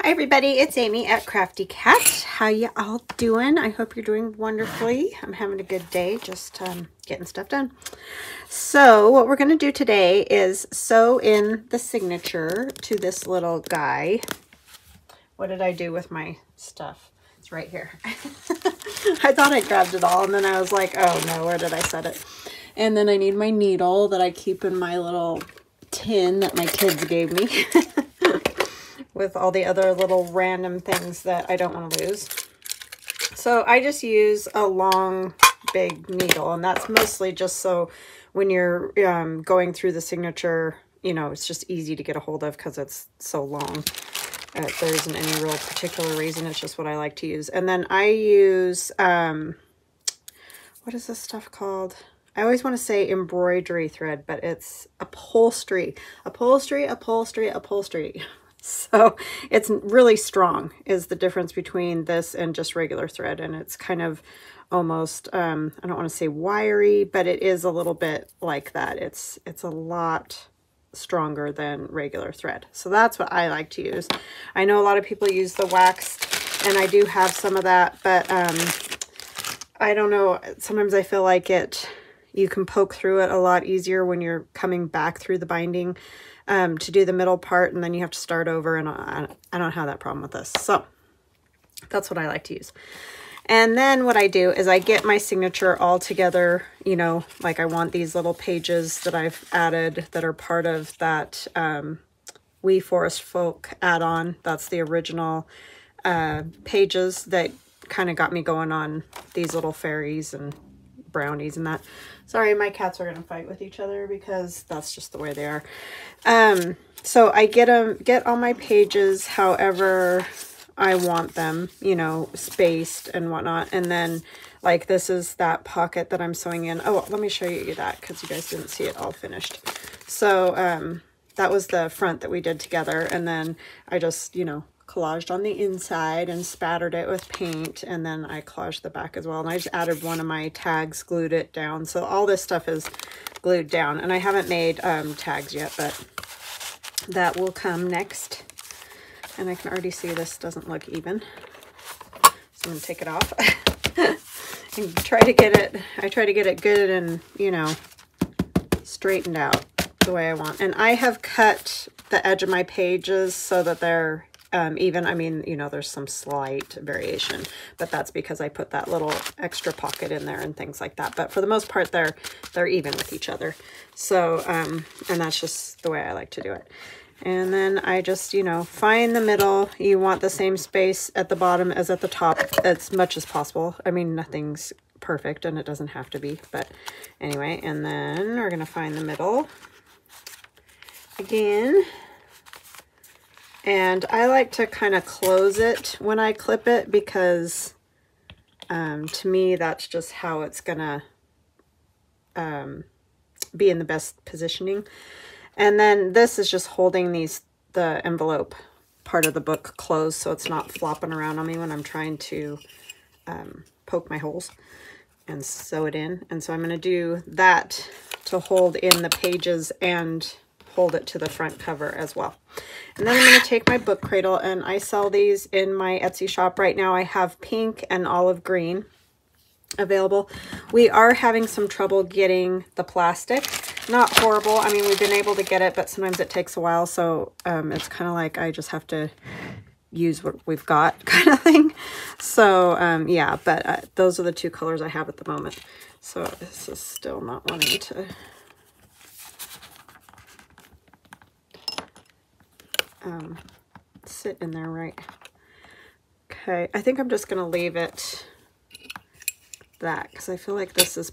Hi everybody, it's Amy at Crafty Cat. How you all doing? I hope you're doing wonderfully. I'm having a good day, just getting stuff done. So what we're going to do today is sew in the signature to this little guy. What did I do with my stuff? It's right here. I thought I grabbed it all and then I was like, oh no, where did I set it? And then I need my needle that I keep in my little tin that my kids gave me. With all the other little random things that I don't want to lose. So I just use a long, big needle, and that's mostly just so when you're going through the signature, you know, it's just easy to get a hold of because it's so long. There isn't any real particular reason, it's just what I like to use. And then I use, what is this stuff called? I always want to say embroidery thread, but it's upholstery. Upholstery. So it's really strong is the difference between this and just regular thread. And it's kind of almost, I don't want to say wiry, but it is a little bit like that. It's a lot stronger than regular thread. So that's what I like to use. I know a lot of people use the wax and I do have some of that, but I don't know. Sometimes I feel like you can poke through it a lot easier when you're coming back through the binding. To do the middle part, and then you have to start over, and I don't have that problem with this. So that's what I like to use. And then what I do is I get my signature all together, you know, like I want these little pages that I've added that are part of that We Forest Folk add-on. That's the original pages that kind of got me going on these little fairies and brownies and that. Sorry, my cats are going to fight with each other because that's just the way they are. So I get all my pages however I want them, you know, spaced and whatnot. And then like this is that pocket that I'm sewing in. Oh, let me show you that because you guys didn't see it all finished. So that was the front that we did together. And then I just, you know, collaged on the inside and spattered it with paint, and then I collaged the back as well, and I just added one of my tags, glued it down. So all this stuff is glued down, and I haven't made tags yet, but that will come next. And I can already see this doesn't look even, so I'm gonna take it off and try to get it good and, you know, straightened out the way I want. And I have cut the edge of my pages so that they're even. I mean, you know, there's some slight variation, but that's because I put that little extra pocket in there and things like that. But for the most part, they're even with each other. So, and that's just the way I like to do it. And then I just, you know, find the middle. You want the same space at the bottom as at the top as much as possible. I mean, nothing's perfect and it doesn't have to be, but anyway. And then we're going to find the middle again. And I like to kind of close it when I clip it because to me, that's just how it's gonna be in the best positioning. And then this is just holding the envelope part of the book closed so it's not flopping around on me when I'm trying to poke my holes and sew it in. And so I'm gonna do that to hold in the pages and hold it to the front cover as well. And then I'm going to take my book cradle, and I sell these in my Etsy shop right now. I have pink and olive green available. We are having some trouble getting the plastic. Not horrible. I mean, we've been able to get it, but sometimes it takes a while. So it's kind of like I just have to use what we've got kind of thing. So yeah, but those are the two colors I have at the moment. So this is still not wanting to... sit in there right. Okay, I think I'm just going to leave it that because I feel like this is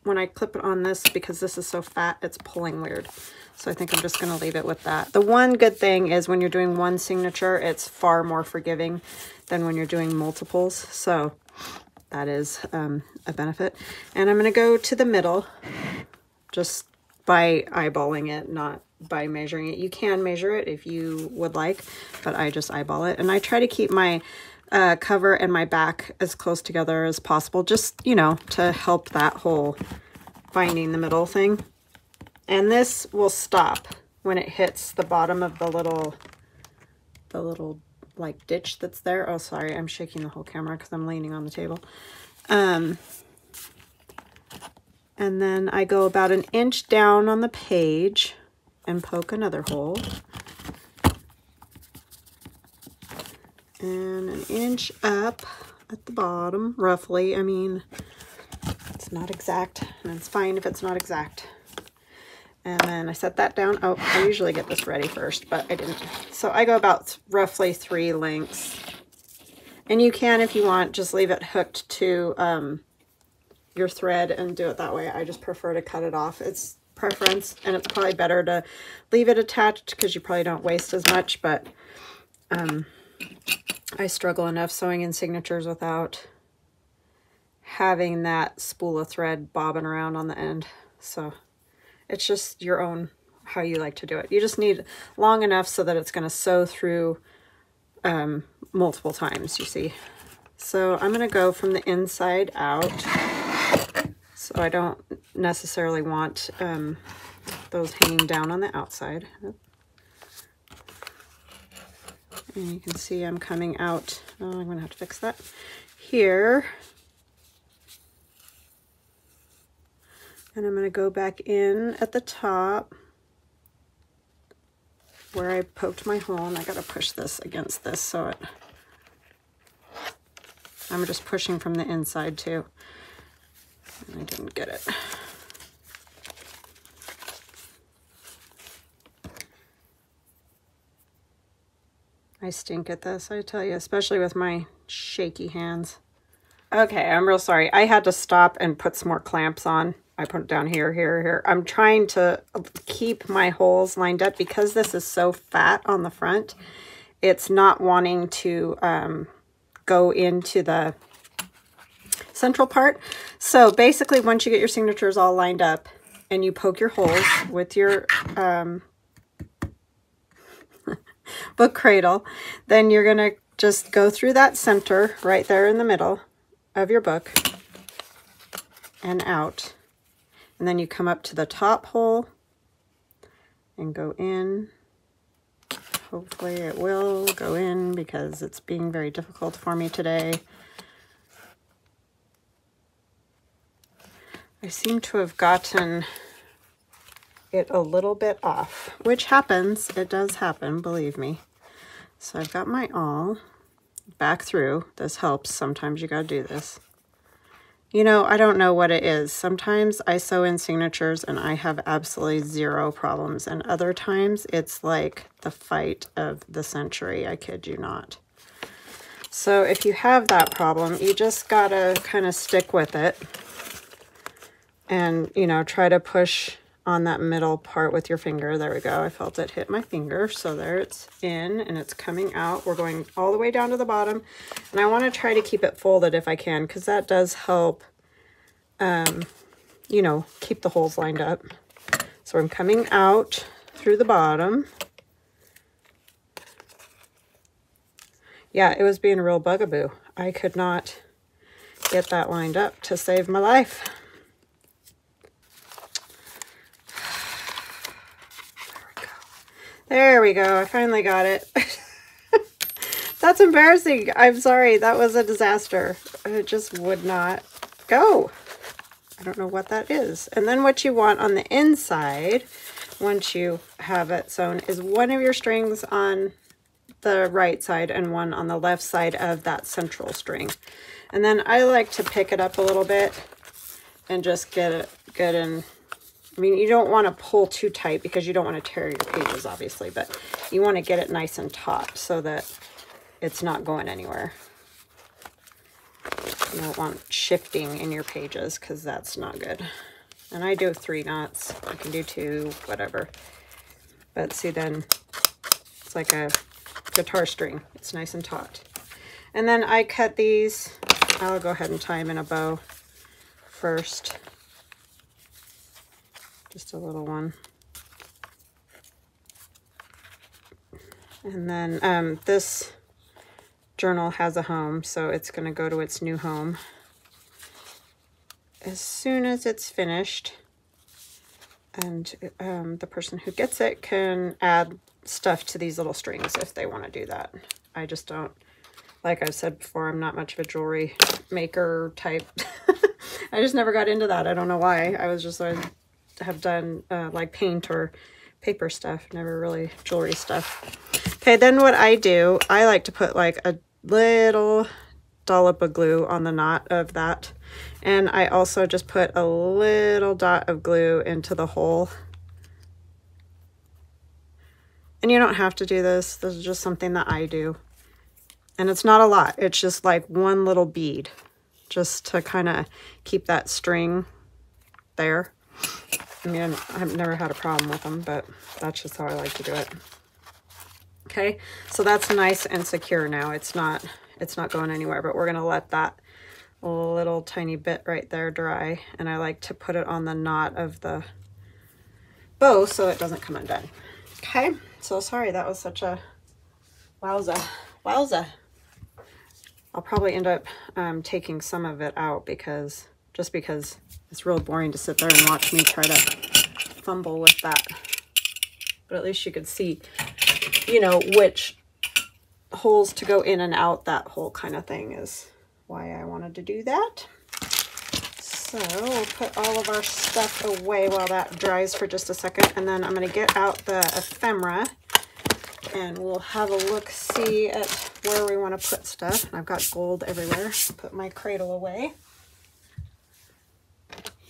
when I clip it on this, because this is so fat, it's pulling weird. So I think I'm just going to leave it with that. The one good thing is when you're doing one signature, it's far more forgiving than when you're doing multiples. So that is a benefit. And I'm going to go to the middle just by eyeballing it, not by measuring it. You can measure it if you would like, but I just eyeball it. And I try to keep my cover and my back as close together as possible, just, you know, to help that whole finding the middle thing. And this will stop when it hits the bottom of the little like ditch that's there. Oh, sorry, I'm shaking the whole camera because I'm leaning on the table. And then I go about an inch down on the page and poke another hole. And an inch up at the bottom, roughly. I mean, it's not exact, and it's fine if it's not exact. And then I set that down. Oh, I usually get this ready first, but I didn't. So I go about roughly 3 lengths. And you can, if you want, just leave it hooked to your thread and do it that way. I just prefer to cut it off. It's preference, and it's probably better to leave it attached because you probably don't waste as much, but I struggle enough sewing in signatures without having that spool of thread bobbing around on the end. So it's just your own, how you like to do it. You just need long enough so that it's going to sew through multiple times, you see. So I'm going to go from the inside out. So I don't necessarily want those hanging down on the outside. And you can see I'm coming out. Oh, I'm going to have to fix that here. And I'm going to go back in at the top where I poked my hole, and I got to push this against this so I'm just pushing from the inside too. And I didn't get it. I stink at this, I tell you, especially with my shaky hands. Okay, I'm real sorry. I had to stop and put some more clamps on. I put it down here, here, here. I'm trying to keep my holes lined up because this is so fat on the front. It's not wanting to go into the central part. So basically, once you get your signatures all lined up and you poke your holes with your book cradle, then you're gonna just go through that center right there in the middle of your book and out, and then you come up to the top hole and go in. Hopefully it will go in because it's being very difficult for me today. I seem to have gotten it a little bit off, which happens. It does happen, believe me. So I've got my awl back through. This helps. Sometimes you gotta do this. You know, I don't know what it is. Sometimes I sew in signatures and I have absolutely zero problems, and other times it's like the fight of the century. I kid you not. So if you have that problem, you just gotta kind of stick with it and, you know, try to push on that middle part with your finger. There we go. I felt it hit my finger. So there, it's in and it's coming out. We're going all the way down to the bottom, and I want to try to keep it folded if I can, because that does help, you know, keep the holes lined up. So I'm coming out through the bottom. Yeah, it was being a real bugaboo. I could not get that lined up to save my life. There we go. I finally got it. That's embarrassing. I'm sorry. That was a disaster. It just would not go. I don't know what that is. And then what you want on the inside, once you have it sewn, is one of your strings on the right side and one on the left side of that central string. And then I like to pick it up a little bit and just get it good and, I mean, you don't want to pull too tight because you don't want to tear your pages, obviously, but you want to get it nice and taut so that it's not going anywhere. You don't want shifting in your pages because that's not good. And I do 3 knots. I can do 2, whatever. But see, then it's like a guitar string. It's nice and taut. And then I cut these. I'll go ahead and tie them in a bow first. Just a little one. And then this journal has a home, so it's going to go to its new home as soon as it's finished. And the person who gets it can add stuff to these little strings if they want to do that. I just don't, like I've said before, I'm not much of a jewelry maker type. I just never got into that. I don't know why. I have done like paint or paper stuff, never really jewelry stuff. Okay, then what I do, I like to put like a little dollop of glue on the knot of that. And I also just put a little dot of glue into the hole. And you don't have to do this. This is just something that I do. And it's not a lot. It's just like one little bead, just to kind of keep that string there. I mean, I've never had a problem with them, but that's just how I like to do it. Okay, so that's nice and secure now. It's not going anywhere, but we're gonna let that little tiny bit right there dry. And I like to put it on the knot of the bow so it doesn't come undone. Okay, so sorry, that was such a wowza. I'll probably end up taking some of it out because it's real boring to sit there and watch me try to fumble with that. But at least you could see, you know, which holes to go in and out, that whole kind of thing is why I wanted to do that. So we'll put all of our stuff away while that dries for just a second, and then I'm going to get out the ephemera and we'll have a look-see at where we want to put stuff. I've got gold everywhere. Put my cradle away.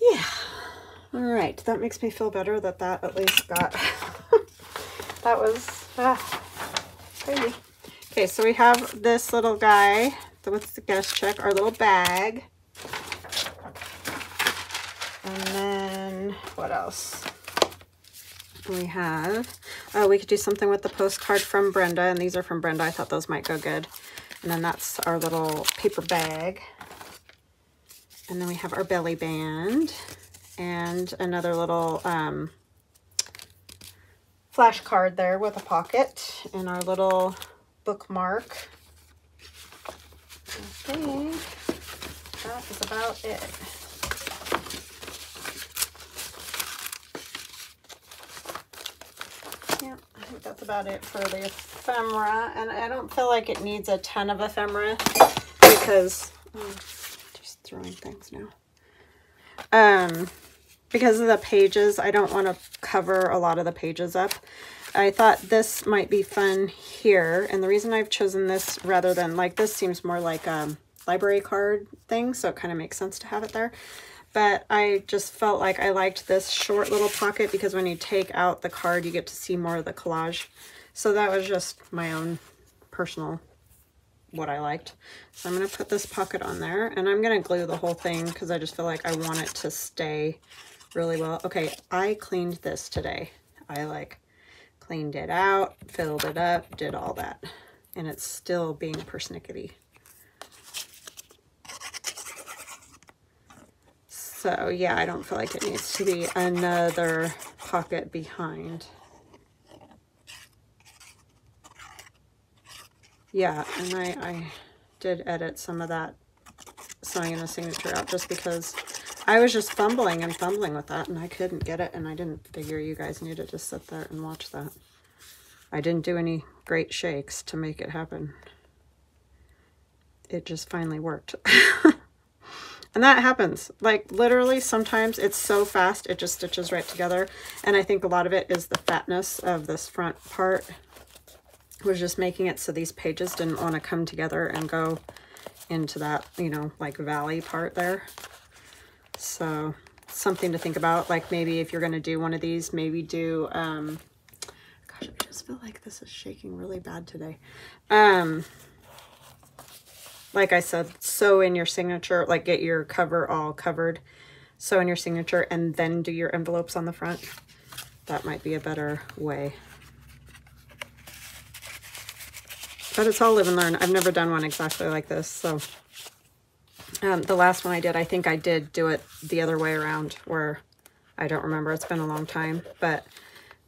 Yeah. All right. That makes me feel better that at least got... that was crazy. Okay, so we have this little guy with the guest check, our little bag. And then what else? We have, oh, we could do something with the postcard from Brenda, and these are from Brenda. I thought those might go good. And then that's our little paper bag. And then we have our belly band and another little flash card there with a pocket and our little bookmark. I think that is about it. Yeah, I think that's about it for the ephemera, and I don't feel like it needs a ton of ephemera because just throwing things now. Because of the pages, I don't want to cover a lot of the pages up. I thought this might be fun here, and the reason I've chosen this rather than, like, this seems more like a library card thing, so it kind of makes sense to have it there. But I just felt like I liked this short little pocket because when you take out the card, you get to see more of the collage. So that was just my own personal, what I liked. So I'm going to put this pocket on there, and I'm going to glue the whole thing because I just feel like I want it to stay really well. Okay, I cleaned this today. I cleaned it out, filled it up, did all that. And it's still being persnickety. So yeah, I don't feel like it needs to be another pocket behind. Yeah, and I did edit some of that sewing in the signature out just because I was just fumbling with that and I couldn't get it, and I didn't figure you guys needed to sit there and watch that. I didn't do any great shakes to make it happen. It just finally worked. And that happens. Like, literally, sometimes it's so fast, it just stitches right together. And I think a lot of it is the fatness of this front part was just making it so these pages didn't want to come together and go into that, you know, like valley part there. So something to think about. Like, maybe if you're going to do one of these, maybe do, gosh, I just feel like this is shaking really bad today. Like I said, sew in your signature, like get your cover all covered, sew in your signature, and then do your envelopes on the front. That might be a better way. But it's all live and learn. I've never done one exactly like this. So the last one I did, I think I did do it the other way around, where I don't remember. It's been a long time, but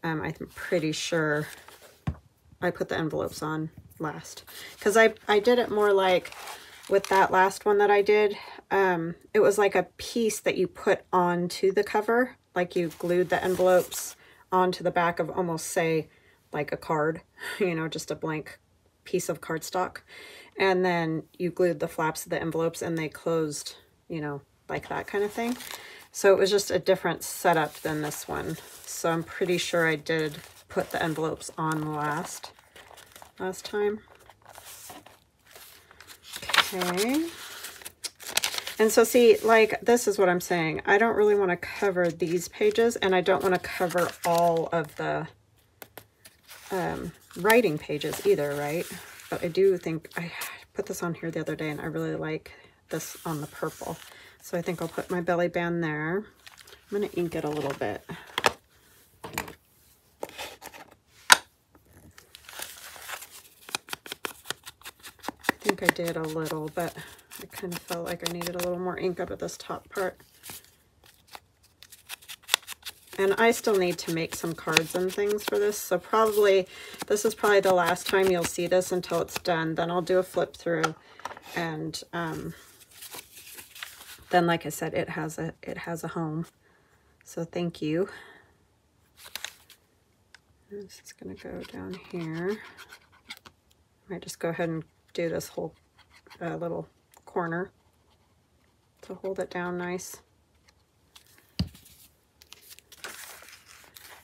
I'm pretty sure I put the envelopes on last, because I did it more like with that last one that I did. It was like a piece that you put onto the cover, like you glued the envelopes onto the back of almost, say, like a card, you know, just a blank piece of cardstock. And then you glued the flaps of the envelopes and they closed, you know, like that kind of thing. So it was just a different setup than this one. So I'm pretty sure I did put the envelopes on last time. Okay. And so see, like, this is what I'm saying. I don't really want to cover these pages, and I don't want to cover all of the writing pages either, right? But I do think I put this on here the other day, and I really like this on the purple. So I think I'll put my belly band there. I'm going to ink it a little bit. I think I did a little, but I kind of felt like I needed a little more ink up at this top part. And I still need to make some cards and things for this, so probably, this is probably the last time you'll see this until it's done. Then I'll do a flip through, and then, like I said, it has a home. So thank you. This is going to go down here. I might just go ahead and do this whole little corner to hold it down nice.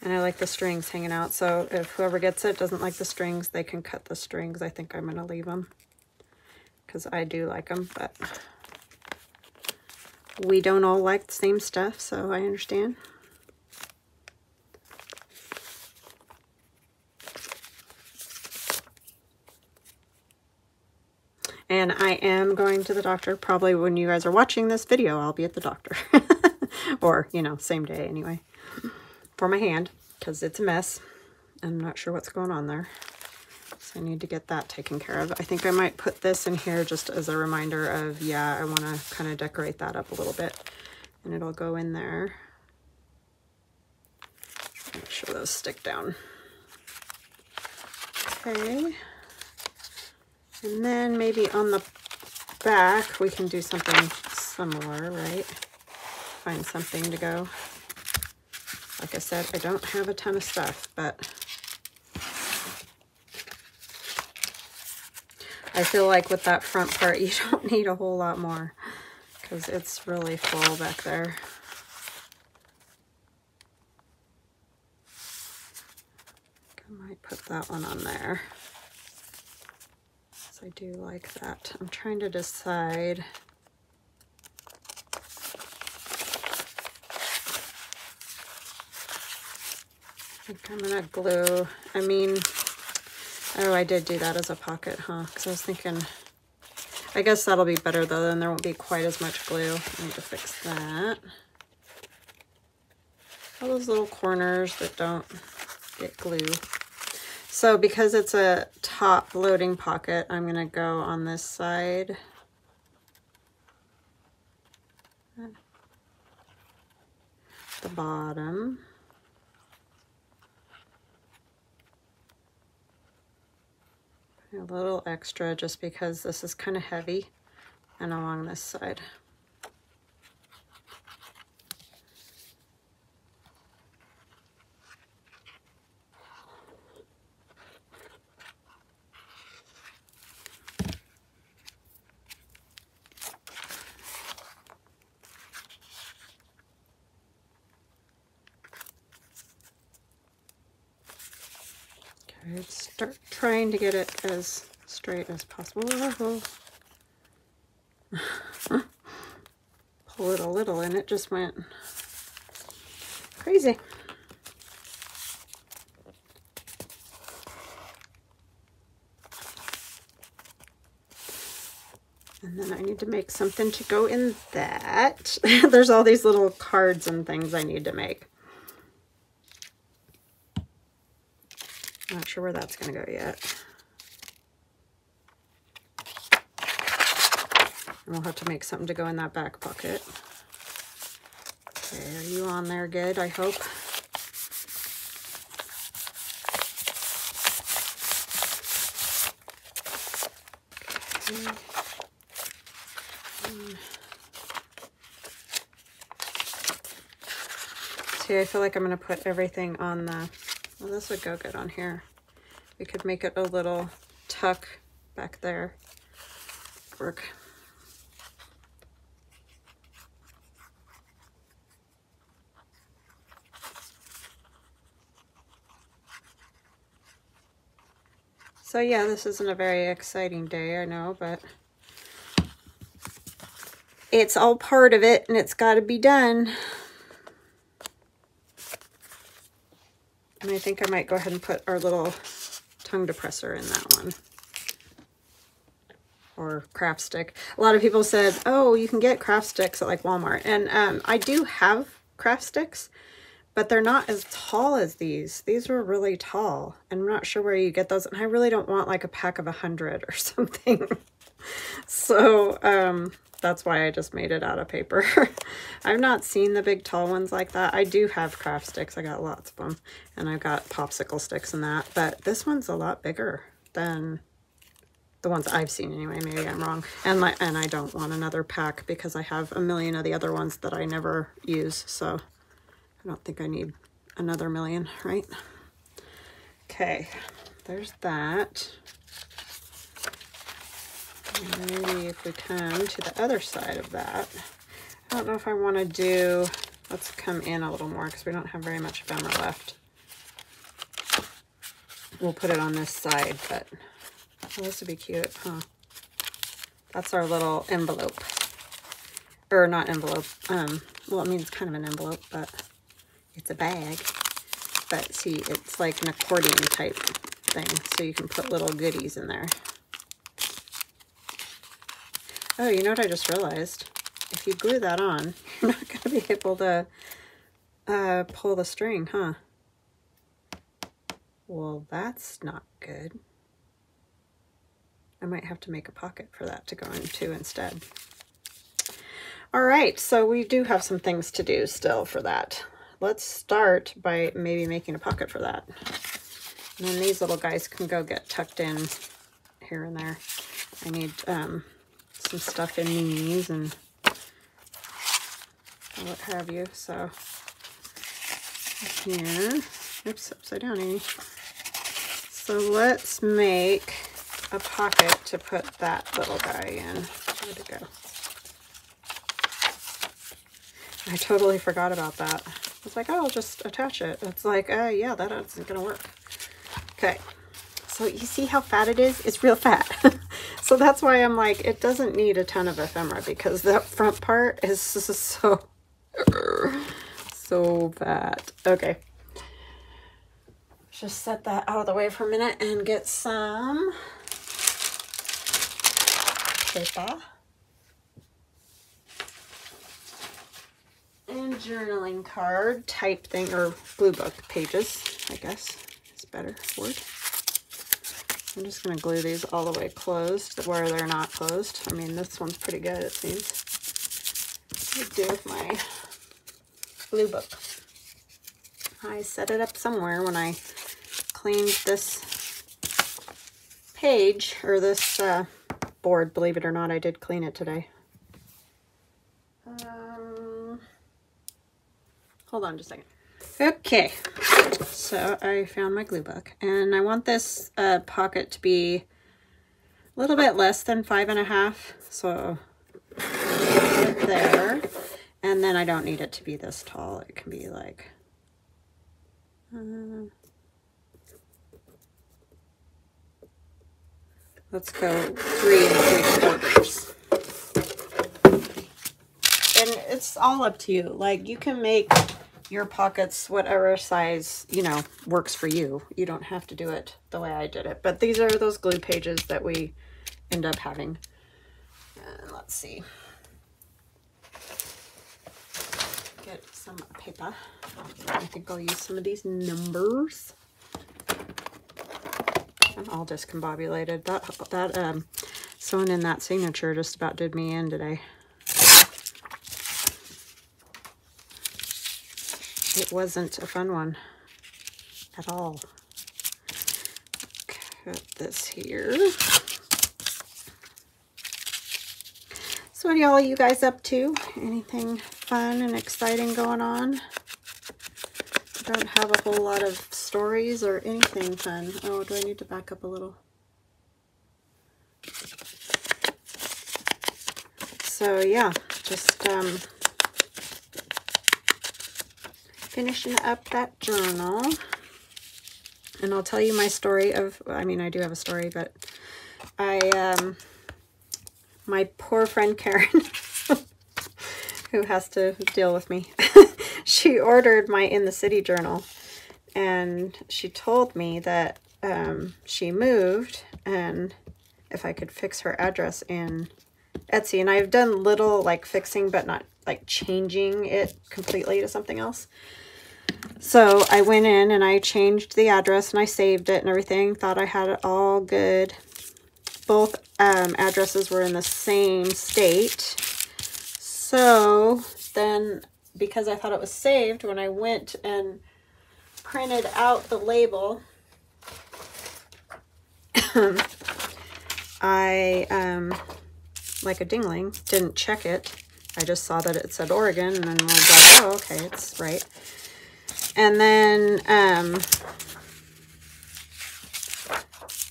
And I like the strings hanging out, so if whoever gets it doesn't like the strings, they can cut the strings. I think I'm going to leave them because I do like them, but we don't all like the same stuff, so I understand. And I am going to the doctor. Probably when you guys are watching this video, I'll be at the doctor. Or, you know, same day anyway. For my hand, because it's a mess. I'm not sure what's going on there. So I need to get that taken care of. I think I might put this in here just as a reminder of, yeah, I want to kind of decorate that up a little bit. And it'll go in there. Make sure those stick down. Okay. And then maybe on the back, we can do something similar, right? Find something to go. Like I said, I don't have a ton of stuff, but I feel like with that front part, you don't need a whole lot more because it's really full back there. I might put that one on there. So I do like that. I'm trying to decide. I think I'm gonna glue, I mean, oh, I did do that as a pocket, huh? Because I was thinking, I guess that'll be better though, then there won't be quite as much glue. I need to fix that. All those little corners that don't get glue. So because it's a top loading pocket, I'm gonna go on this side. The bottom. A little extra just because this is kind of heavy, and along this side. Okay, start trying to get it as straight as possible. Pull it a little and it just went crazy. And then I need to make something to go in that. There's all these little cards and things I need to make. Not sure where that's going to go yet. And we'll have to make something to go in that back pocket. Okay, are you on there good, I hope? Okay. See, I feel like I'm going to put everything on the, well, this would go good on here. We could make it a little tuck back there. Work. So yeah, this isn't a very exciting day, I know, but it's all part of it and it's got to be done. And I think I might go ahead and put our little tongue depressor in that one. Or craft stick. A lot of people said, oh, you can get craft sticks at like Walmart. And I do have craft sticks, but they're not as tall as these. These were really tall. And I'm not sure where you get those. And I really don't want like a pack of 100 or something. So that's why I just made it out of paper. I've not seen the big tall ones like that. I do have craft sticks. I got lots of them. And I've got popsicle sticks and that. But this one's a lot bigger than the ones I've seen anyway. Maybe I'm wrong. And I don't want another pack because I have a million of the other ones that I never use. So I don't think I need another million, right? Okay, there's that. Maybe if we come to the other side of that, I don't know if I want to do, let's come in a little more because we don't have very much ephemera left. We'll put it on this side, but oh, this would be cute, huh? That's our little envelope. Or not envelope. Well, I mean, it's kind of an envelope, but it's a bag. But see, it's like an accordion type thing, so you can put little goodies in there. Oh, you know what I just realized? If you glue that on, you're not going to be able to pull the string, huh? Well, that's not good. I might have to make a pocket for that to go into instead. All right, so we do have some things to do still for that. Let's start by maybe making a pocket for that. And then these little guys can go get tucked in here and there. I need some stuff in these and what have you. So here, oops, upside down, Amy. So let's make a pocket to put that little guy in. Where'd it go? I totally forgot about that. I was like, oh, I'll just attach it. It's like, yeah, that isn't gonna work. Okay, so you see how fat it is? It's real fat. So that's why I'm like, it doesn't need a ton of ephemera because that front part is so fat. Okay. Just set that out of the way for a minute and get some paper and journaling card type thing, or blue book pages, I guess is a better word. I'm just going to glue these all the way closed where they're not closed. I mean, this one's pretty good, it seems. What do I do with my blue book? I set it up somewhere when I cleaned this page, or this board. Believe it or not, I did clean it today. Hold on just a second. Okay, so I found my glue book, and I want this pocket to be a little bit less than 5.5, so put it there. And then I don't need it to be this tall. It can be like let's go 3 3/4. And it's all up to you. Like, you can make your pockets whatever size, you know, works for you. You don't have to do it the way I did it. But these are those glue pages that we end up having. And let's see. Get some paper. I think I'll use some of these numbers. I'm all discombobulated. That sewing in that signature just about did me in today. It wasn't a fun one at all. Cut this here. So what are all you guys up to? Anything fun and exciting going on? don't have a whole lot of stories or anything fun. Oh, do I need to back up a little? So yeah, just finishing up that journal. And I'll tell you my story of, I mean, I do have a story, but my poor friend Karen, who has to deal with me, she ordered my In the City journal, and she told me that she moved and if I could fix her address in Etsy. And I've done little like fixing, but not like changing it completely to something else. So I went in and I changed the address and I saved it and everything. Thought I had it all good. Both addresses were in the same state. So then, because I thought it was saved, when I went and printed out the label, I, like a dingling, didn't check it. I just saw that it said Oregon and then was like, oh, okay, it's right. And then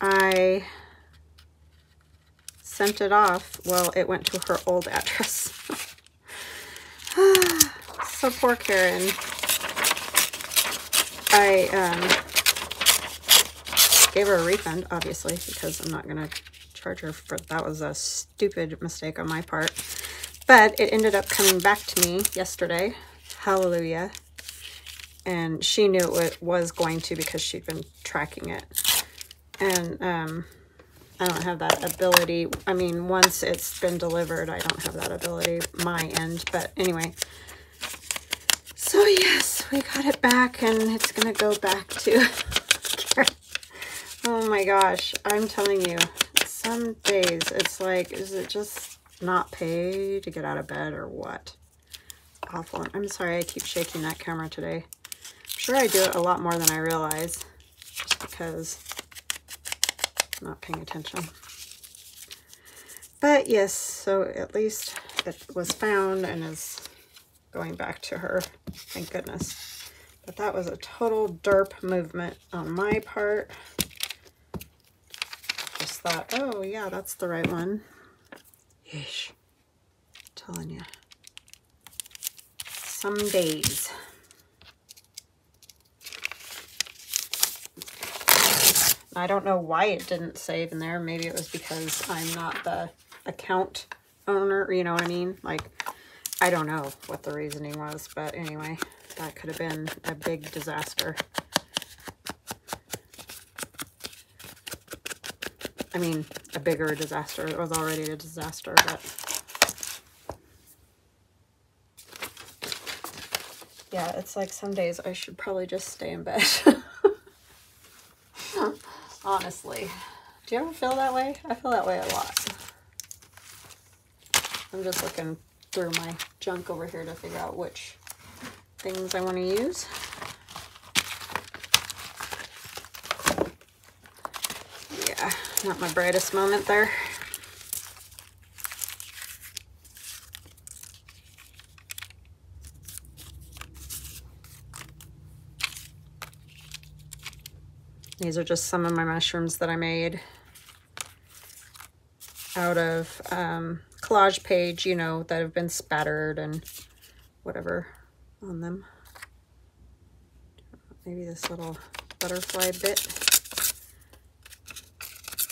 I sent it off. Well, it went to her old address. So poor Karen. I gave her a refund, obviously, because I'm not going to charge her for that. Was a stupid mistake on my part. But it ended up coming back to me yesterday. Hallelujah. And she knew it was going to because she'd been tracking it. And I don't have that ability. I mean, once it's been delivered, I don't have that ability, my end. But anyway. So yes, we got it back and it's going to go back to Karen. Oh my gosh. I'm telling you, some days it's like, is it just not pay to get out of bed or what? It's awful. I'm sorry I keep shaking that camera today. I'm sure I do it a lot more than I realize, just because I'm not paying attention. But yes, so at least it was found and is going back to her. Thank goodness. But that was a total derp movement on my part. Just thought, oh yeah, that's the right one. Yeesh. I'm telling you. Some days. I don't know why it didn't save in there. Maybe it was because I'm not the account owner, you know what I mean? Like, I don't know what the reasoning was, but anyway, that could have been a big disaster. I mean, a bigger disaster. It was already a disaster, but yeah, it's like some days I should probably just stay in bed. Honestly. Do you ever feel that way? I feel that way a lot. I'm just looking through my junk over here to figure out which things I want to use. Yeah, not my brightest moment there. These are just some of my mushrooms that I made out of collage page, you know, that have been spattered and whatever on them. Maybe this little butterfly bit.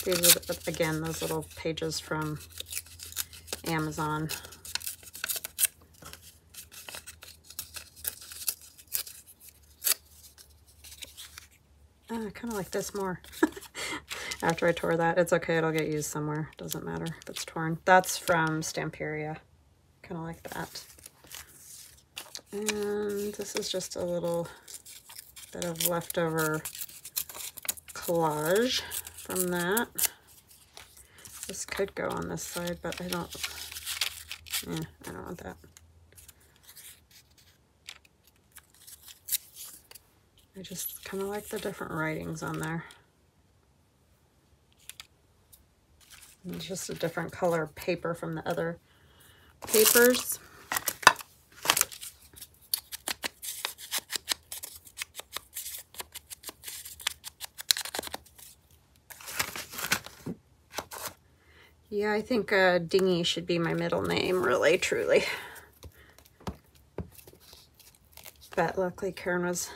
These are, again, those little pages from Amazon. I kind of like this more. After I tore that, it's okay, it'll get used somewhere. Doesn't matter if it's torn. That's from Stamperia. Kind of like that. And this is just a little bit of leftover collage from that. This could go on this side, but I don't want that. I just kind of like the different writings on there. And it's just a different color paper from the other papers. Yeah, I think Dingy should be my middle name, really, truly. But luckily Karen was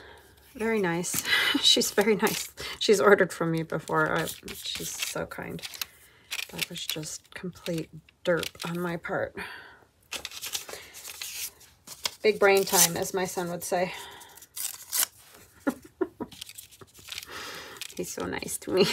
very nice. She's very nice. She's ordered from me before. She's so kind. That was just complete derp on my part. Big brain time, as my son would say. He's so nice to me.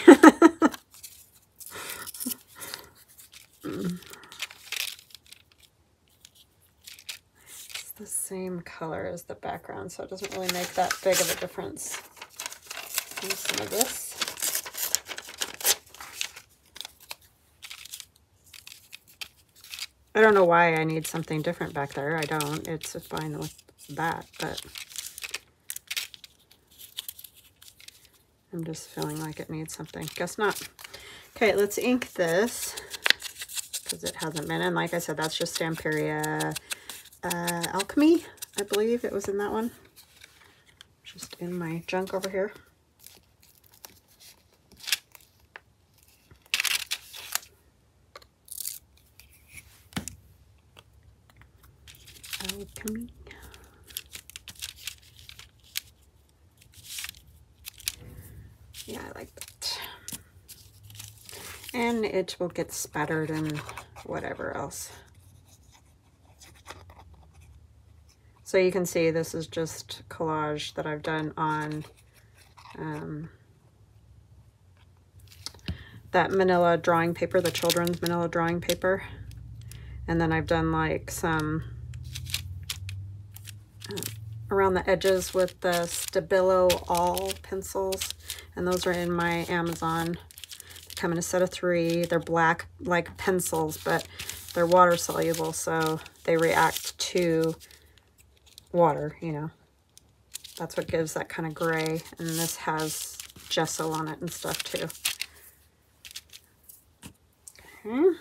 It's the same color as the background, so it doesn't really make that big of a difference. Use some of this. I don't know why I need something different back there. I don't. It's fine with that, but I'm just feeling like it needs something. Guess not. Okay, let's ink this because it hasn't been. And like I said, that's just Stamperia Alchemy. I believe it was in that one. Just in my junk over here. Alchemy. Yeah, I like that. And it will get spattered and whatever else. So you can see this is just collage that I've done on that manila drawing paper, the children's manila drawing paper. And then I've done like some around the edges with the Stabilo All pencils. And those are in my Amazon. They come in a set of 3. They're black like pencils, but they're water soluble, so they react to water, you know. That's what gives that kind of gray. And this has gesso on it and stuff too. Okay.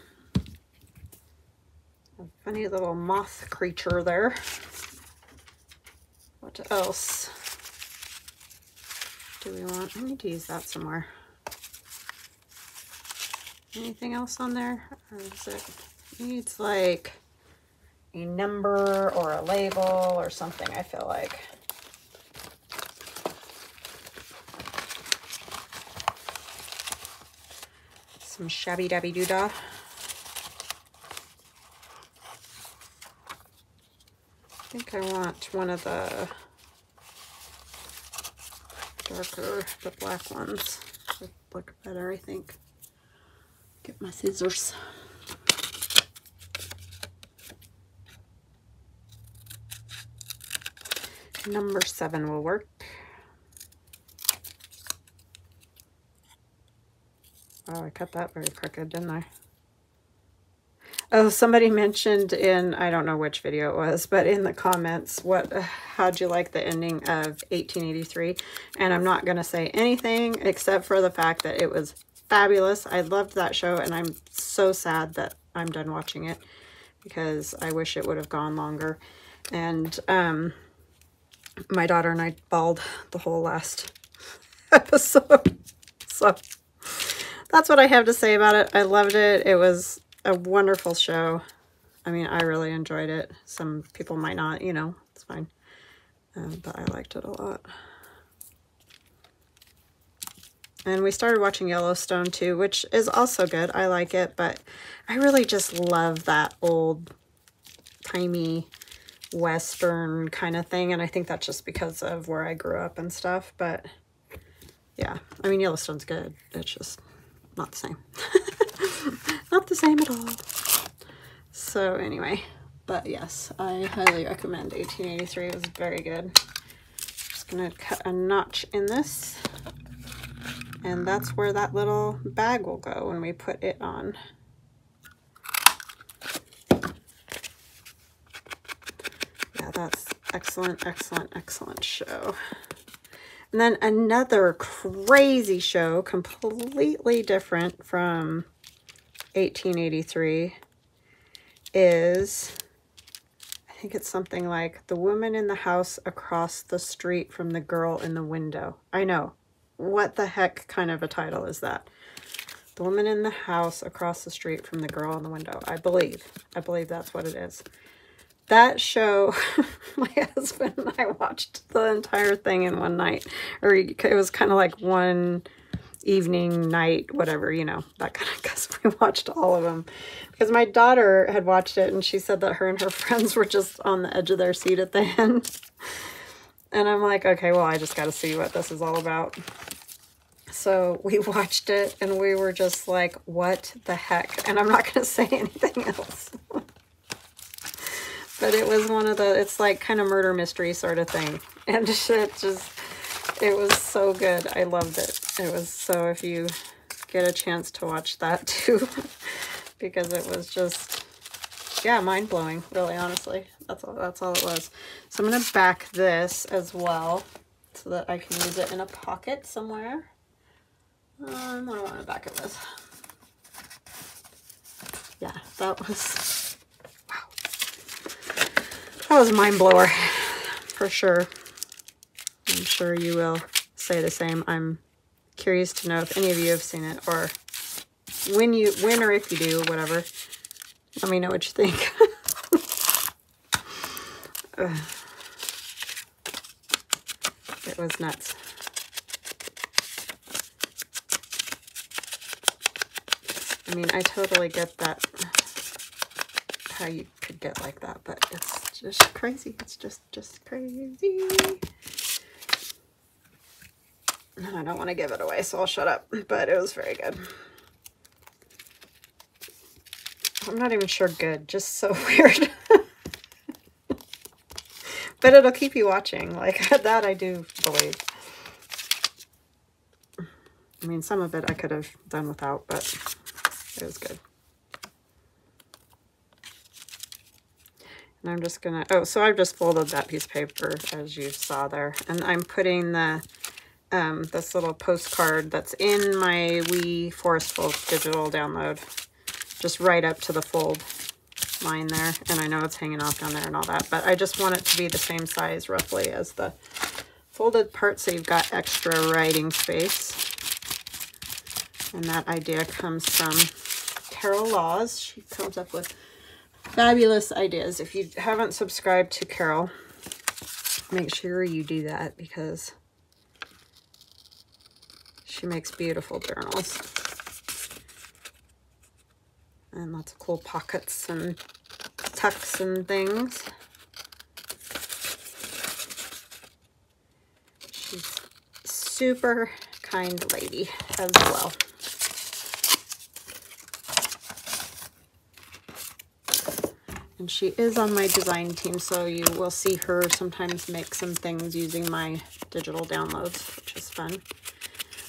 A funny little moth creature there. What else do we want? I need to use that somewhere. Anything else on there? Or is it needs like a number or a label or something, I feel like. Some shabby dabby doodah. I think I want one of the darker, the black ones. Would look better, I think. Get my scissors. Number 7 will work. Oh, I cut that very crooked, didn't I? Oh, somebody mentioned in, I don't know which video it was, but in the comments, how'd you like the ending of 1883? And I'm not going to say anything except for the fact that it was fabulous. I loved that show, and I'm so sad that I'm done watching it because I wish it would have gone longer. And my daughter and I bawled the whole last episode. So that's what I have to say about it. I loved it. It was a wonderful show. I mean, I really enjoyed it. Some people might not, you know, it's fine. But I liked it a lot. And we started watching Yellowstone too, which is also good. I like it, but I really just love that old timey Western kind of thing. And I think that's just because of where I grew up and stuff. But yeah, I mean, Yellowstone's good. It's just not the same. Not the same at all. So anyway, but yes, I highly recommend 1883. It was very good. Just gonna cut a notch in this, and that's where that little bag will go when we put it on. Yeah, that's excellent, excellent, excellent show. And then another crazy show, completely different from 1883, is, I think it's something like The Woman in the House Across the Street from the Girl in the Window. I know. What the heck kind of a title is that? The woman in the house across the street from the girl in the window. I believe that's what it is. That show, my husband and I watched the entire thing in one night. Or it was kind of like one evening, night, whatever, you know, that kind of, because we watched all of them. Because my daughter had watched it and she said that her and her friends were just on the edge of their seat at the end. And I'm like, okay, well, I just got to see what this is all about. So we watched it and we were just like, what the heck? And I'm not going to say anything else. But it was one of the, it's like kind of murder mystery sort of thing. And it was so good. I loved it. It was, so if you get a chance to watch that too, because it was just, yeah, mind-blowing, really, honestly. That's all it was. So I'm going to back this as well so that I can use it in a pocket somewhere. What do I want to back it with? Yeah, that was, wow. That was a mind blower for sure. I'm sure you will say the same. I'm curious to know if any of you have seen it, or when or if you do, whatever. Let me know what you think. It was nuts. I mean, I totally get that, how you could get like that, but it's just crazy. It's just crazy. And I don't want to give it away, so I'll shut up, but it was very good. I'm not even sure good, just so weird. But it'll keep you watching, like that I do believe. I mean, some of it I could have done without, but it was good. And I'm just gonna, oh, so I've just folded that piece of paper as you saw there. And I'm putting the, this little postcard that's in my wee Forest Folk digital download, just right up to the fold line there. And I know it's hanging off down there and all that, but I just want it to be the same size roughly as the folded part, so you've got extra writing space. And that idea comes from Carol Laws. She comes up with fabulous ideas. If you haven't subscribed to Carol, make sure you do that, because she makes beautiful journals. And lots of cool pockets and tucks and things. She's a super kind lady as well. And she is on my design team, so you will see her sometimes make some things using my digital downloads, which is fun.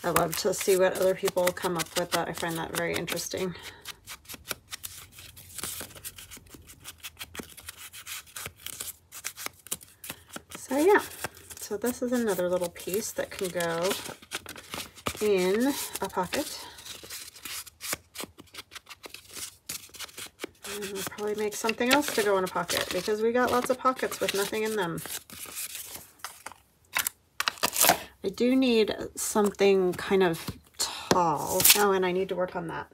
I love to see what other people come up with. That I find that very interesting. So yeah, so this is another little piece that can go in a pocket. And we'll probably make something else to go in a pocket, because we got lots of pockets with nothing in them. I do need something kind of tall. Oh, and I need to work on that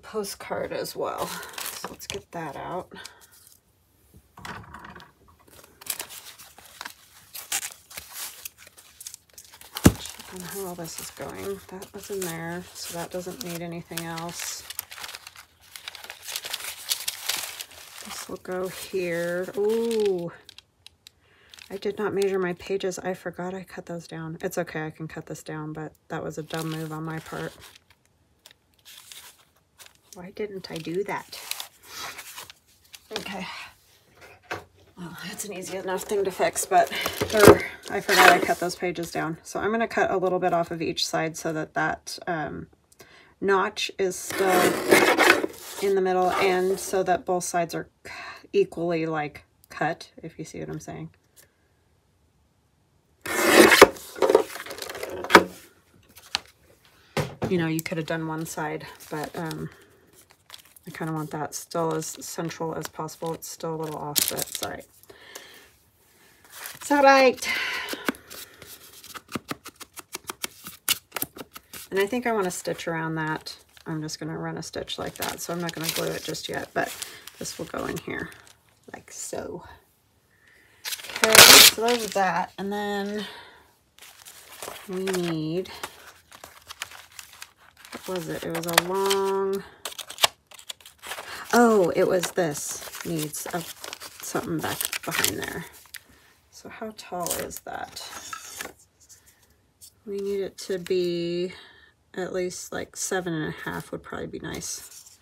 postcard as well. So let's get that out. Check on how all this is going. That was in there, so that doesn't need anything else. This will go here. Ooh. I did not measure my pages. I forgot I cut those down. It's okay, I can cut this down, but that was a dumb move on my part. Why didn't I do that? Okay. Well, that's an easy enough thing to fix, but I forgot I cut those pages down. So I'm going to cut a little bit off of each side so that that notch is still in the middle, and so that both sides are equally like cut, if you see what I'm saying. You know, you could have done one side, but I kind of want that still as central as possible. It's still a little off, but it's all right. It's all right. And I think I want to stitch around that. I'm just going to run a stitch like that. So I'm not going to glue it just yet, but this will go in here like so. Okay, so there's that. And then we need, what was it? It was a long, oh, it was this. Needs something back behind there. So how tall is that? We need it to be at least like 7.5 would probably be nice.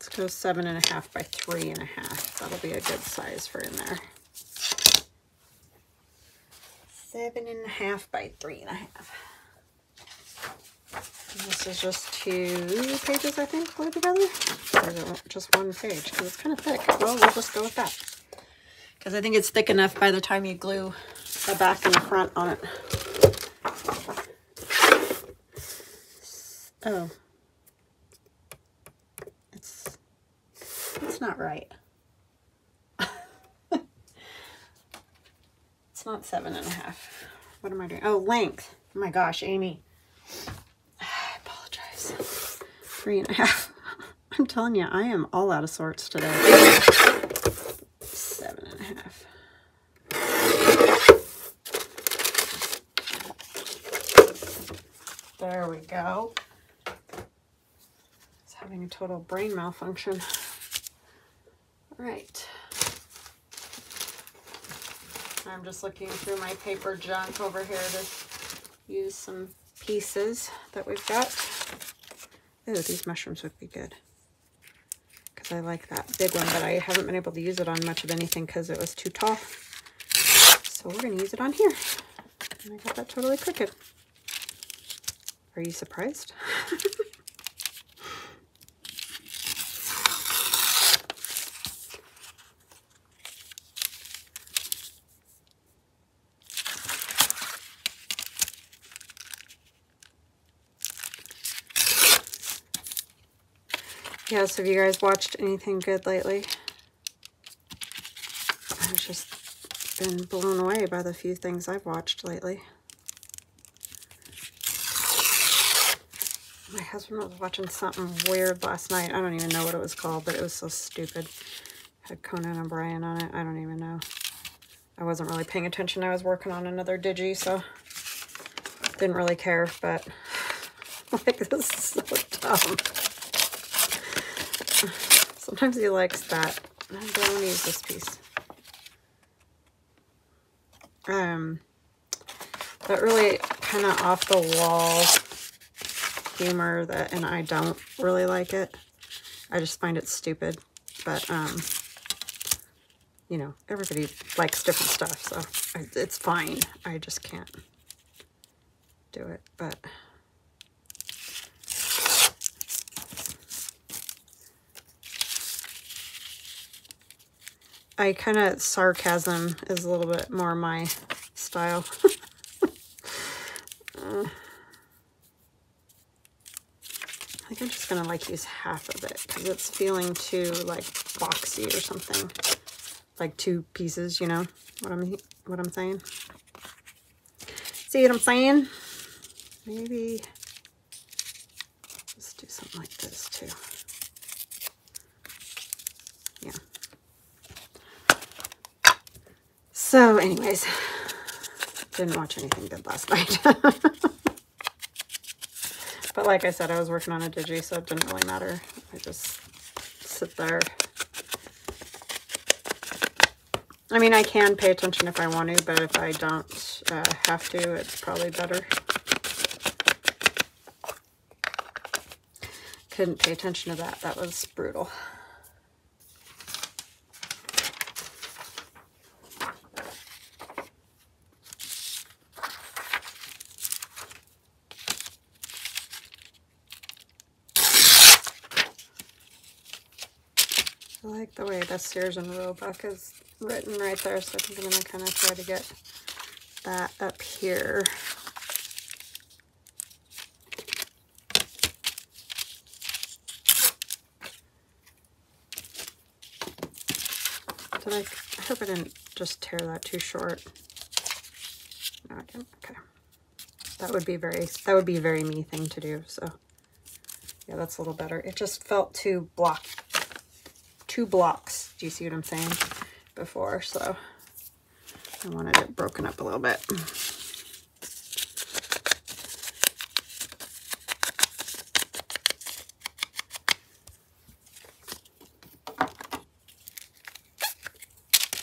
Let's go 7.5 by 3.5. That'll be a good size for in there. 7.5 by 3.5. And this is just 2 pages, I think, glued together. Or is it just 1 page? Because it's kind of thick. Well, we'll just go with that. Because I think it's thick enough by the time you glue the back and the front on it. Oh. It's not right. It's not 7.5. What am I doing? Oh, length. Oh my gosh, Amy. I apologize. 3.5. I'm telling you, I am all out of sorts today. 7.5. There we go. It's having a total brain malfunction. All right. I'm just looking through my paper junk over here to use some pieces that we've got. Oh, these mushrooms would be good. Because I like that big one, but I haven't been able to use it on much of anything because it was too tall. So we're going to use it on here. And I got that totally crooked. Are you surprised? Yeah, so have you guys watched anything good lately? I've just been blown away by the few things I've watched lately. My husband was watching something weird last night. I don't even know what it was called, but it was so stupid. Had Conan O'Brien on it. I don't even know. I wasn't really paying attention. I was working on another digi, so didn't really care, but like, this is so dumb. Sometimes he likes that. I don't use this piece. But really kind of off the wall humor that, and I don't really like it. I just find it stupid. But you know, everybody likes different stuff, so it's fine. I just can't do it. But I kind of, sarcasm is a little bit more my style. I think I'm just gonna like use half of it because it's feeling too like boxy or something. Like 2 pieces, you know what I'm saying? See what I'm saying? Maybe let's do something like this too. Yeah. So anyways, didn't watch anything good last night. But like I said, I was working on a digi, so it didn't really matter. I just sit there. I mean, I can pay attention if I want to, but if I don't have to, it's probably better. Couldn't pay attention to that. That was brutal. I like the way the Sears and Roebuck is written right there, so I think I'm going to kind of try to get that up here. I hope I didn't just tear that too short. No, I didn't. Okay. That would be very me thing to do. So yeah, that's a little better. It just felt two blocks. Do you see what I'm saying? Before, so I wanted it broken up a little bit.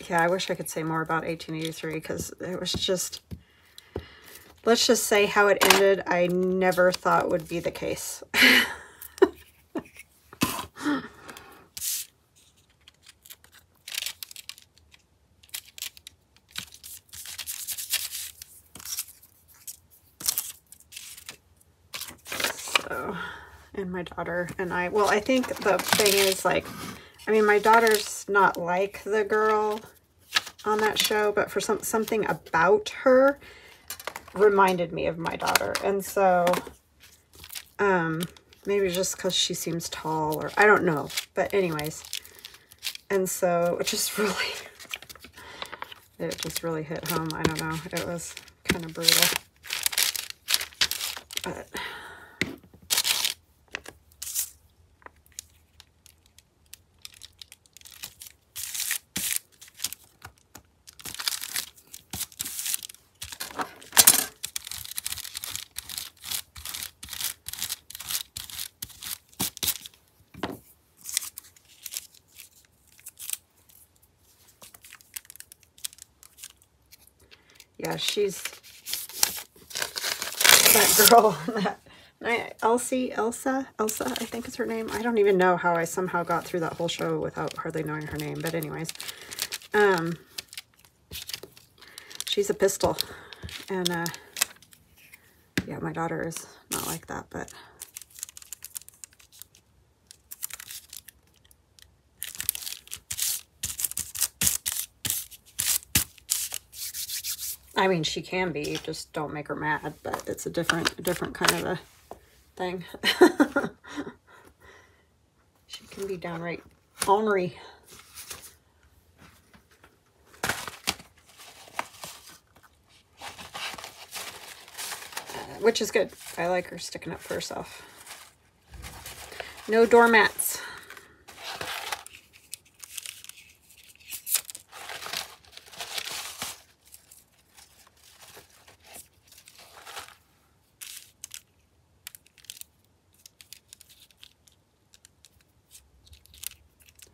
Yeah, I wish I could say more about 1883 because it was just, let's just say how it ended, I never thought would be the case. So, and my daughter and I, well, I think the thing is, like, I mean, my daughter's not like the girl on that show, but for something about her reminded me of my daughter. And so maybe just because she seems tall, or I don't know, but anyways, and so it just really hit home. I don't know, it was kind of brutal, but yeah, she's that girl, Elsa, I think is her name. I don't even know how I somehow got through that whole show without hardly knowing her name. But anyways, she's a pistol. And yeah, my daughter is not like that, but I mean, she can be, just don't make her mad, but it's a different kind of a thing. She can be downright ornery. Which is good. I like her sticking up for herself. No doormats.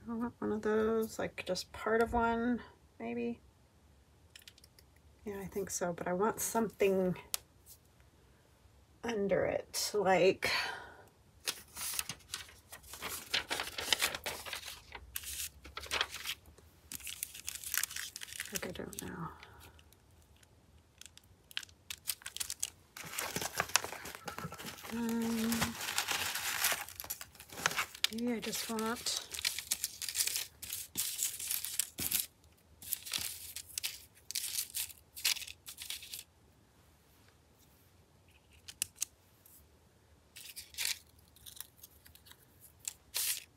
I want one of those, like just part of one, maybe. Yeah, I think so, but I want something under it, like I don't know. Maybe I just want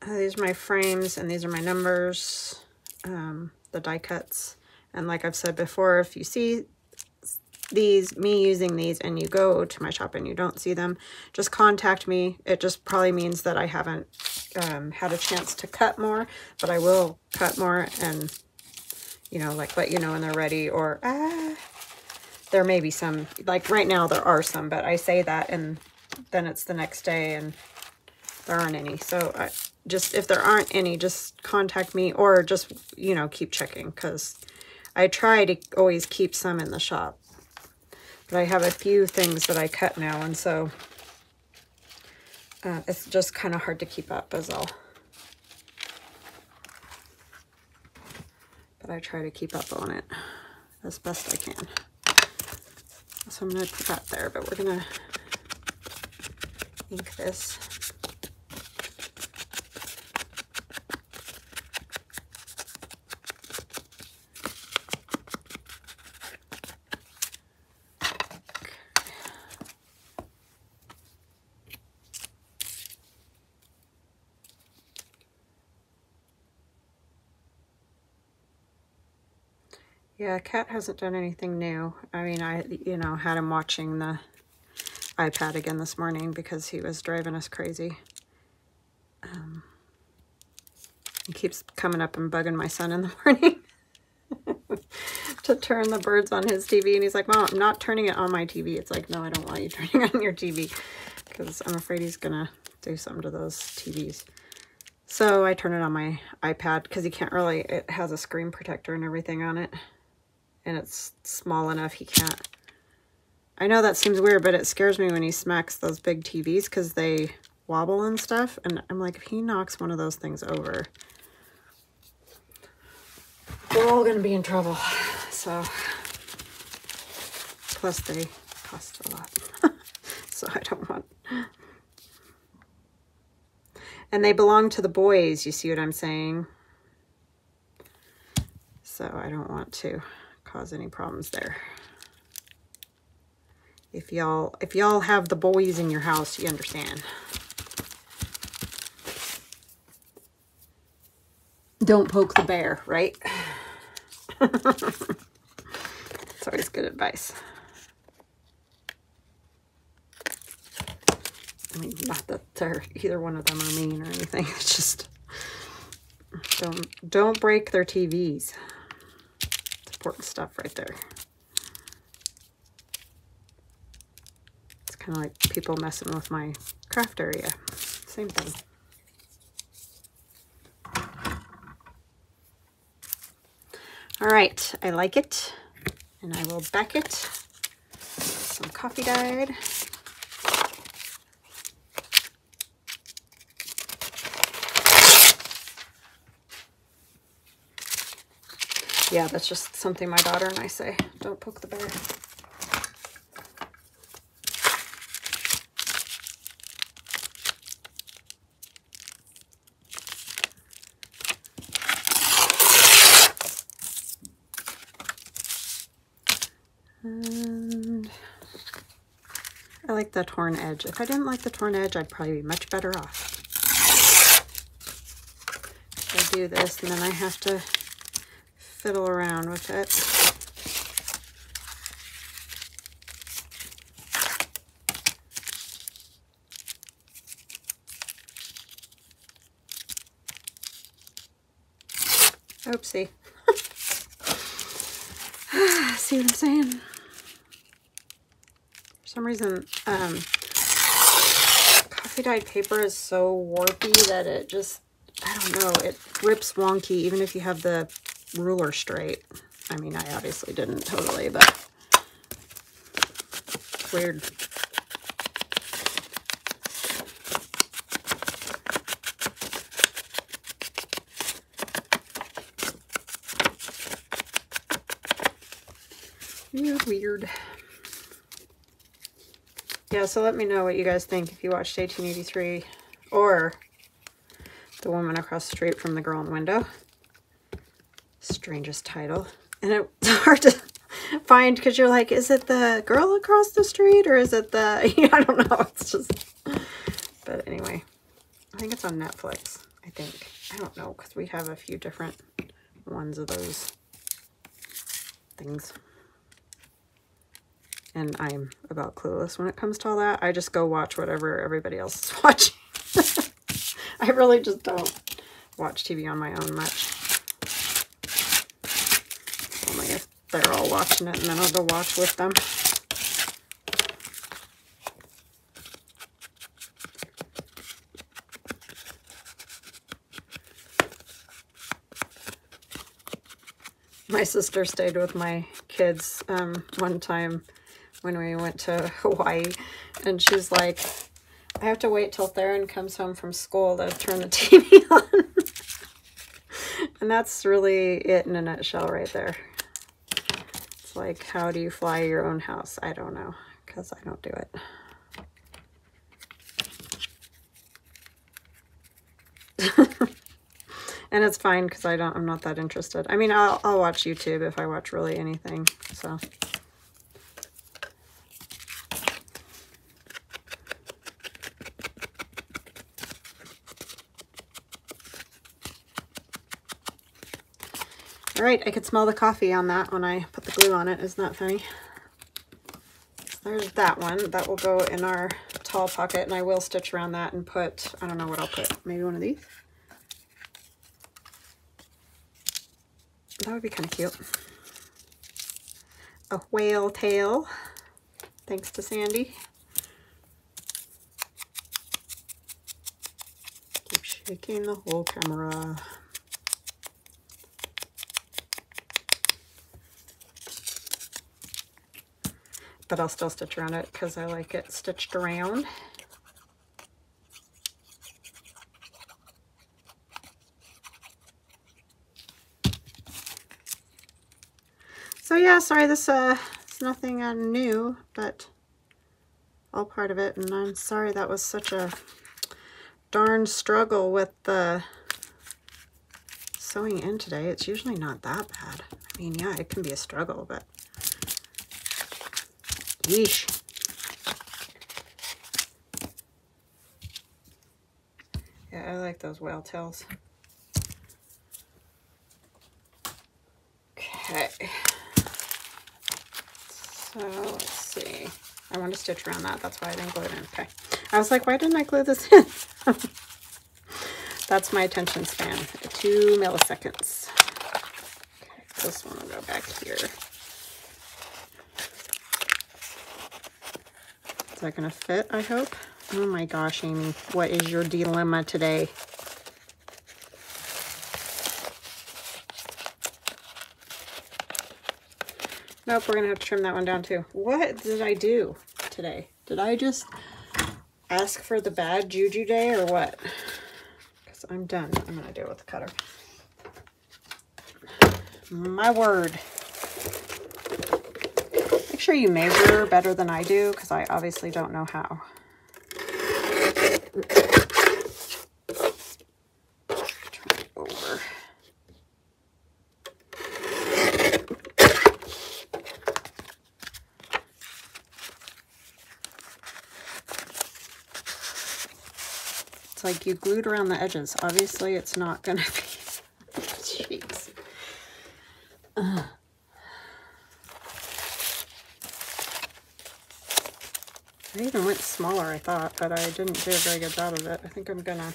these are my frames and these are my numbers, the die cuts. And like I've said before, if you see me using these and you go to my shop and you don't see them, just contact me. It just probably means that I haven't had a chance to cut more, but I will cut more and, you know, like let you know when they're ready. Or there may be some, like right now there are some, but I say that and then it's the next day and there aren't any. So just if there aren't any, just contact me, or just, you know, keep checking, because I try to always keep some in the shop. But I have a few things that I cut now, and so it's just kind of hard to keep up as well. But I try to keep up on it as best I can. So I'm going to put that there, but we're going to ink this. Yeah, Cat hasn't done anything new. I mean, I, you know, had him watching the iPad again this morning because he was driving us crazy. He keeps coming up and bugging my son in the morning to turn the birds on his TV. And he's like, Mom, I'm not turning it on my TV. It's like, no, I don't want you turning on your TV because I'm afraid he's going to do something to those TVs. So I turn it on my iPad because he can't really, it has a screen protector and everything on it. And it's small enough he can't. I know that seems weird, but it scares me when he smacks those big TVs because they wobble and stuff. And I'm like, if he knocks one of those things over, we're all going to be in trouble. So, plus they cost a lot. So I don't want. And they belong to the boys, you see what I'm saying? So I don't want to cause any problems there. If y'all have the boys in your house, you understand. Don't poke the bear, right? It's always good advice. I mean, not that they're either one of them are mean or anything. It's just don't break their TVs. It's important stuff right there. It's kind of like people messing with my craft area. Same thing. All right, I like it, and I will back it. Some coffee dyed. Yeah, that's just something my daughter and I say. Don't poke the bear. And I like the torn edge. If I didn't like the torn edge, I'd probably be much better off. I do this, and then I have to fiddle around with it. Oopsie. See what I'm saying? For some reason, coffee dyed paper is so warpy that it just, I don't know, it rips wonky even if you have the ruler straight. I mean, I obviously didn't totally, but it's weird. Weird. Yeah, so let me know what you guys think if you watched 1883 or The Woman Across the Street from the Girl in the Window. Strangest title. And it's hard to find because you're like, is it the girl across the street or is it the, I don't know. It's just, but anyway, I think it's on Netflix, I think. I don't know because we have a few different ones of those things. And I'm about clueless when it comes to all that. I just go watch whatever everybody else is watching. I really just don't watch TV on my own much. Only if they're all watching it, and then I'll go watch with them. My sister stayed with my kids one time when we went to Hawaii, and she's like, I have to wait till Theron comes home from school to turn the TV on. And that's really it in a nutshell right there. It's like, how do you fly your own house? I don't know, because I don't do it. And it's fine because I'm not that interested. I mean, I'll watch YouTube if I watch really anything, so. All right, I could smell the coffee on that when I put the glue on it. Isn't that funny? There's that one. That will go in our tall pocket, and I will stitch around that and put, I don't know what I'll put, maybe one of these. That would be kind of cute. A whale tail, thanks to Sandy. Keep shaking the whole camera. But I'll still stitch around it because I like it stitched around. So yeah, sorry, this it's nothing new, but all part of it. And I'm sorry that was such a darn struggle with the sewing in today. It's usually not that bad. I mean, yeah, it can be a struggle, but yeesh. Yeah, I like those whale tails. Okay. So let's see. I want to stitch around that. That's why I didn't glue it in. Okay. I was like, why didn't I glue this in? That's my attention span. 2 milliseconds. Okay, this one will go back here. Is that going to fit, I hope? Oh my gosh, Amy. What is your dilemma today? Nope, we're going to have to trim that one down too. What did I do today? Did I just ask for the bad juju day or what? Because I'm done. I'm going to do it with the cutter. My word. Make sure you measure better than I do, because I obviously don't know how. Turn it over. It's like you glued around the edges. Obviously, it's not going to be. Jeez. I even went smaller, I thought, but I didn't do a very good job of it. I think I'm gonna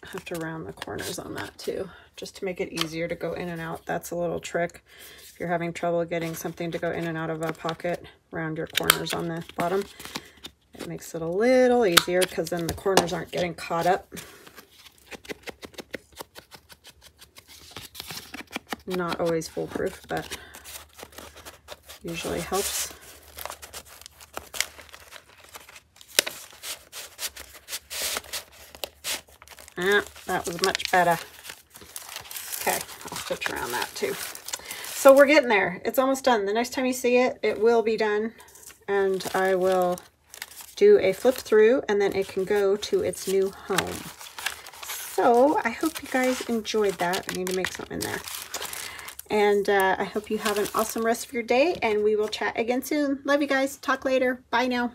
have to round the corners on that too, just to make it easier to go in and out. That's a little trick. If you're having trouble getting something to go in and out of a pocket, round your corners on the bottom. It makes it a little easier because then the corners aren't getting caught up. Not always foolproof, but usually helps. Ah, that was much better. Okay, I'll stitch around that too. So we're getting there. It's almost done. The next time you see it, it will be done. And I will do a flip through and then it can go to its new home. So I hope you guys enjoyed that. I need to make something in there. And I hope you have an awesome rest of your day and we will chat again soon. Love you guys. Talk later. Bye now.